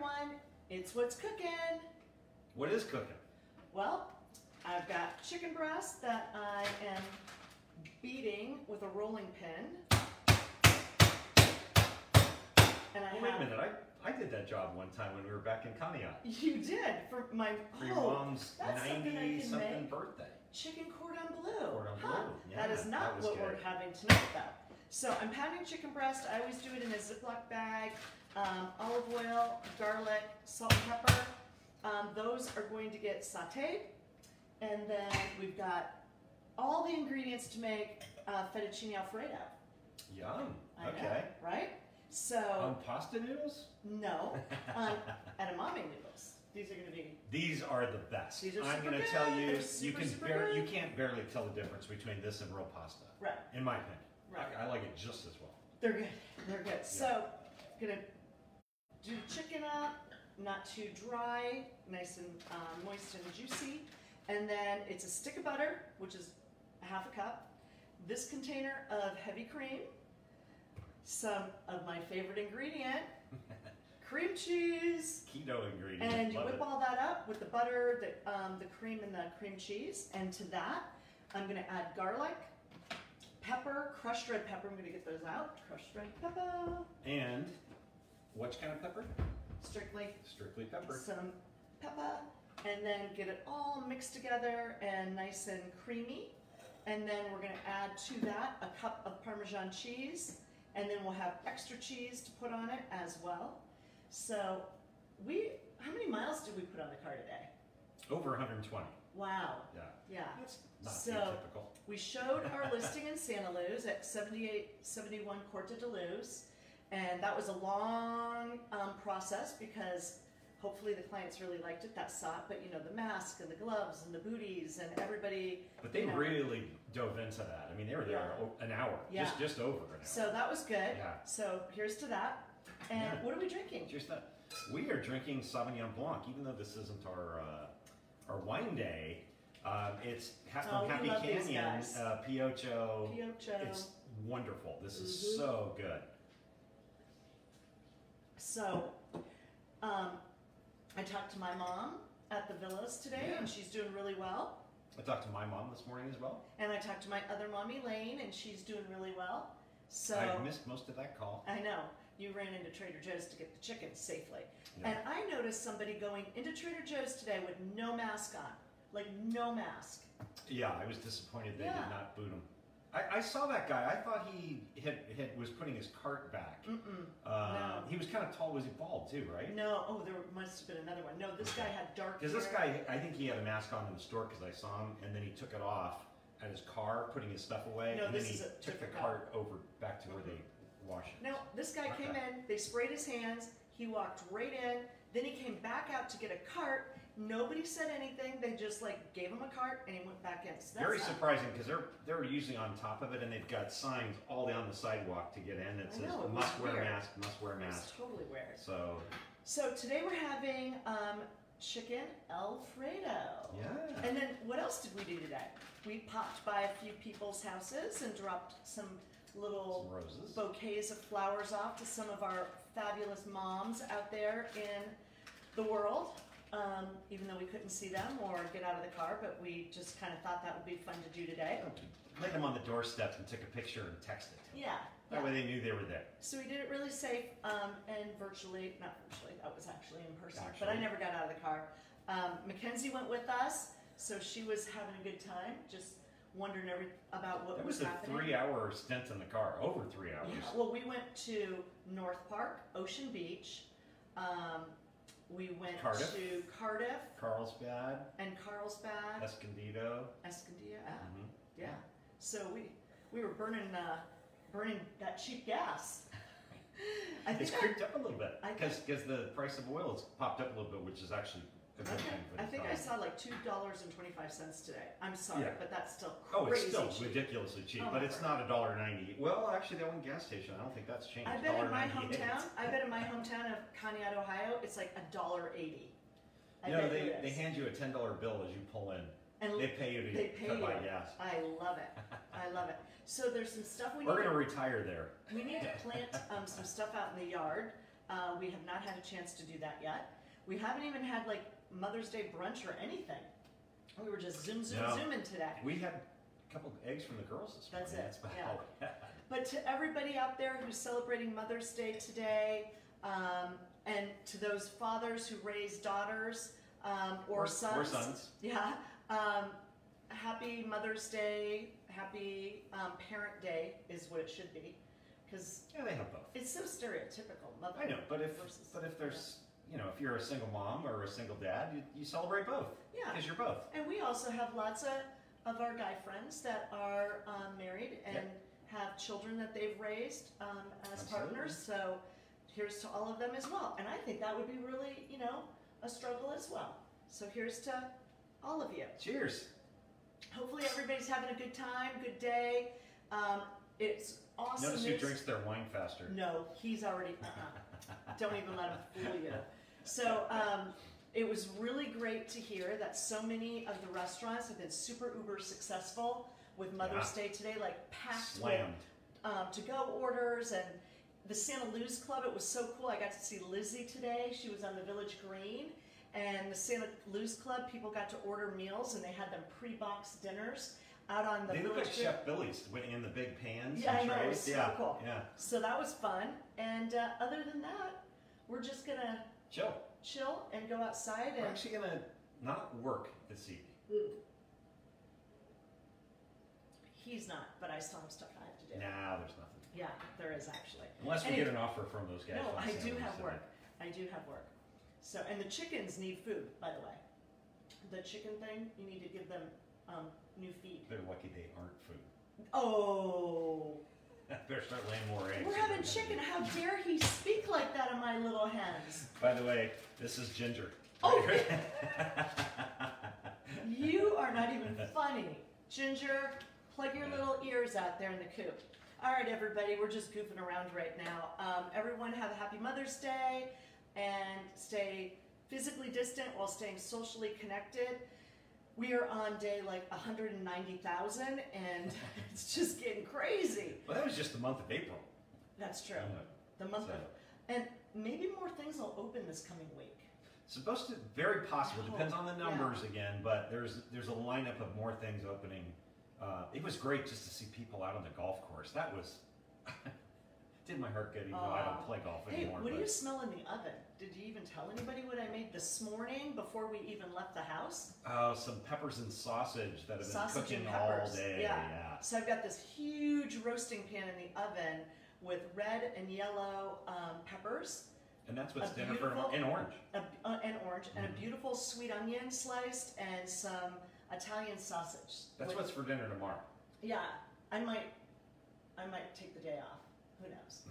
everyone, it's what's cooking. What is cooking? Well, I've got chicken breast that I am beating with a rolling pin. And Wait a minute, I did that job one time when we were back in Conneaut. You did? For my For your mom's that's 90-something birthday. Chicken cordon bleu. Cordon bleu, yeah. That is not what good. we're having tonight though. So I'm pounding chicken breast. I always do it in a Ziploc bag. Olive oil, garlic, salt and pepper. Those are going to get sauteed. And then we've got all the ingredients to make fettuccine Alfredo. Yum. I Okay. know, right? So On pasta noodles? no, edamame noodles. These are going to be. These are the best. These are I'm super going to good. tell you, They're super, super good. you can't barely tell the difference between this and real pasta. Right. In my opinion. Right. I like it just as well. They're good. They're good. Yeah. So, gonna do the chicken up, not too dry, nice and moist and juicy. And then it's a stick of butter, which is half a cup. This container of heavy cream. Some of my favorite ingredient, cream cheese. Keto ingredient. And you Love whip it. all that up with the butter, the cream, and the cream cheese. And to that, I'm gonna add garlic, pepper, crushed red pepper. I'm gonna get those out. Crushed red pepper. And what kind of pepper? Strictly pepper. some pepper, and then get it all mixed together and nice and creamy. And then we're gonna add to that a cup of Parmesan cheese, and then we'll have extra cheese to put on it as well. So how many miles did we put on the car today? Over 120. Wow. Yeah. Yeah. That's not So too typical. we showed our listing in Santa Luz at 7871 Corte de Luz, and that was a long process because hopefully the clients really liked it, that sought, but you know, the mask and the gloves and the booties and everybody. But they really dove into that. I mean, they were there an hour, just over an hour. So that was good. Yeah. So here's to that. And what are we drinking? Just that. We are drinking Sauvignon Blanc, even though this isn't our wine day. It's from Happy Canyon, Piocho. It's wonderful. This is so good. So, I talked to my mom at the villas today, and she's doing really well. I talked to my mom this morning as well. And I talked to my other mommy, Lane, and she's doing really well. So I missed most of that call. I know. You ran into Trader Joe's to get the chicken safely. Yeah. And I noticed somebody going into Trader Joe's today with no mask on. Like, no mask. Yeah, I was disappointed they did not boot him. I saw that guy. I thought he was putting his cart back. No. He was kind of tall. Was he bald too, right? No. Oh, there must have been another one. No, this guy had dark hair. Because this guy, I think he had a mask on in the store because I saw him, and then he took it off at his car, putting his stuff away, No, and then this he is a took the different cart over back to where they wash it. No, this guy came in, they sprayed his hands, he walked right in, then he came back out to get a cart. Nobody said anything, they just like gave him a cart and he went back in. So Very surprising because they're usually on top of it, and they've got signs all down the sidewalk to get in that says must wear mask, must wear mask. It's totally weird. So today we're having chicken Alfredo. Yeah. And then what else did we do today? We popped by a few people's houses and dropped some little roses, bouquets of flowers off to some of our fabulous moms out there in the world. Even though we couldn't see them or get out of the car, but we just kind of thought that would be fun to do today. Laid them on the doorstep and took a picture and texted them. Yeah. That way they knew they were there. So we did it really safe and not virtually, that was actually in person, but I never got out of the car. Mackenzie went with us, so she was having a good time, just wondering about what was happening. It was a 3-hour stint in the car, over 3 hours. Yeah. Well, we went to North Park, Ocean Beach. We went to Cardiff. Carlsbad. And Carlsbad. Escondido. Yeah. So we were burning that cheap gas. It's creeped up a little bit because the price of oil has popped up a little bit, which is actually a good thing for the I think car. I saw like $2.25 today. I'm sorry, but that's still crazy. Oh, it's still cheap. Ridiculously cheap, but it's not $1.90. Well, actually, that one gas station, I don't think that's changed. I bet in my hometown of Conneaut, Ohio, it's like $1.80. You know, they hand you a $10 bill as you pull in. And they pay you to buy gas. I love it. I love it. So there's some stuff we're going to retire there. We need to plant some stuff out in the yard. We have not had a chance to do that yet. We haven't even had like Mother's Day brunch or anything. We were just zooming today. We had a couple of eggs from the girls this morning. That's it. Yeah. But to everybody out there who's celebrating Mother's Day today, and to those fathers who raise daughters or sons. Yeah. Happy Mother's Day. Happy Parent Day is what it should be. Because they have both. It's so stereotypical. Mother I know, but if there's if you're a single mom or a single dad, you celebrate both. Yeah, because you're both. And we also have lots of our guy friends that are married and have children that they've raised as partners. So here's to all of them as well. And I think that would be really a struggle as well. So here's to all of you. Cheers. Hopefully everybody's having a good time, good day. It's awesome. Notice who drinks their wine faster. No, he's already, don't even let him fool you. So it was really great to hear that so many of the restaurants have been super uber successful with Mother's Day today, like packed with to-go orders. And the Santa Luz Club, it was so cool. I got to see Lizzie today. She was on the Village Green. And the Santa Luz Club, people got to order meals and they had them pre-boxed dinners out on the They look Village like Green. Chef Billy's in the big pans. Yeah, and I know, it trays. was so cool. Yeah. So that was fun. And other than that, we're just going to chill and go outside. We're And actually going to not work this evening. He's not, but I still have stuff I have to do. Nah, there's nothing. Yeah, there is actually. Unless we get an offer from those guys. No, from I Santa do Luz have today. work. I do have work. So, and the chickens need food, by the way. The chicken thing, you need to give them new feed. They're lucky they aren't food. Oh. Better start laying more eggs. We're having chicken. How dare he speak like that of my little hens? By the way, this is Ginger. Oh, you are not even funny. Ginger, plug your little ears out there in the coop. All right, everybody, we're just goofing around right now. Everyone have a happy Mother's Day and stay physically distant while staying socially connected. We are on day like 190,000 and it's just getting crazy. Well, that was just the month of April. That's true. The month of, and maybe more things will open this coming week. Supposed to, very possible. Depends on the numbers again, but there's a lineup of more things opening. It was great just to see people out on the golf course. That was did my heart good, even though I don't play golf anymore. Hey, what do you smell in the oven? Did you even tell anybody what I made this morning before we even left the house? Oh, some peppers and sausage that have been cooking all day. Yeah. So I've got this huge roasting pan in the oven with red and yellow peppers. And that's what's dinner for tomorrow. And orange. And orange. And a beautiful sweet onion sliced and some Italian sausage. That's what's for dinner tomorrow. Yeah. I might take the day off. Who knows?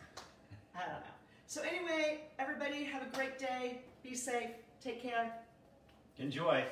I don't know. So anyway, everybody have a great day. Be safe. Take care. Enjoy.